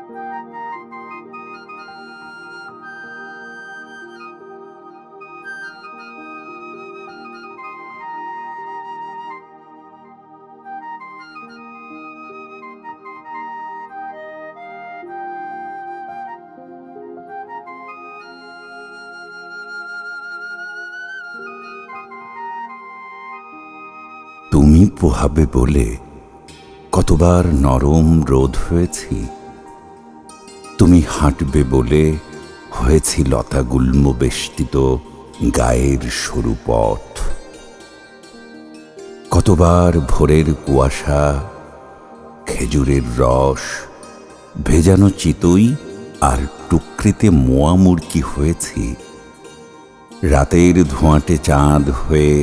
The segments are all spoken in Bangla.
তুমি পোহাবে বলে কতবার নরম রোদ হয়েছি, তুমি হাঁটবে বলে হয়েছি লতাগুল্ম বেষ্টিত গায়ের সরু পথ। কতবার ভোরের কুয়াশা, খেজুরের রস, ভেজানো চিতই আর টুকরিতে মোয়া মুরকি হয়েছি। রাতের ধোঁয়াটে চাঁদ হয়ে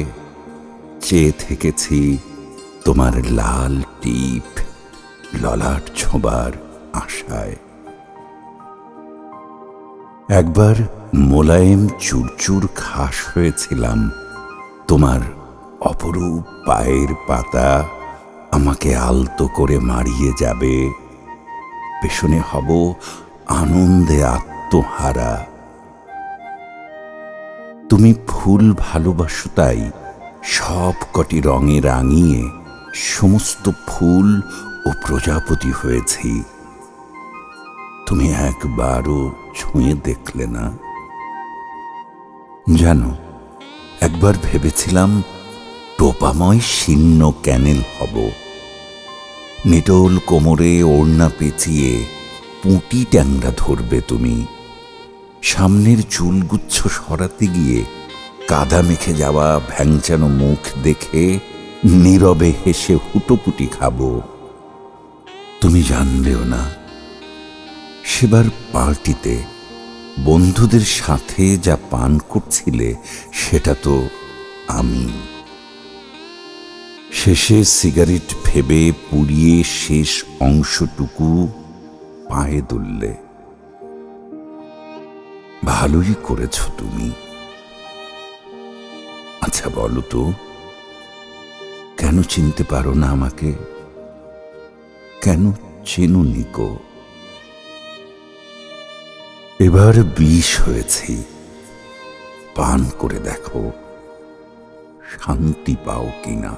চেয়ে থেকেছি তোমার লাল টিপ ললাট ছোঁবার আশায়। একবার মোলায়েম চুরচুর ঘাস হয়েছিলাম, তোমার অপরূপ পায়ের পাতা আমাকে আলতো করে মারিয়ে যাবে, পেছনে হব আনন্দে আত্মহারা। তুমি ফুল ভালোবাসো তাই সব কটি রঙে রাঙিয়ে সমস্ত ফুল ও প্রজাপতি হয়েছি। তুমি একবারও ছুঁয়ে দেখলে না। জানো, একবার ভেবেছিলাম টোপাময় শীর্ণ ক্যানেল হব। নিটোল কোমরে ওড়না পেঁচিয়ে পুঁটি ট্যাংরা ধরবে তুমি। সামনের চুলগুচ্ছ সরাতে গিয়ে কাদা মেখে যাওয়া ভ্যাংচানো মুখ দেখে নীরবে হেসে হুটোপুটি খাবো। তুমি জানবেও না, সেবার পার্টিতে বন্ধুদের সাথে যা পান করছিলে সেটা তো আমি। শেষে সিগারেট ভেবে পুড়িয়ে শেষ অংশটুকু পায়ে তুললে। ভালোই করেছ তুমি। আচ্ছা বলো তো, কেন চিনতে পারো না আমাকে? কেন চেনোনি গো? এবার বিষ হয়েছি, পান করে দেখো শান্তি পাও কিনা।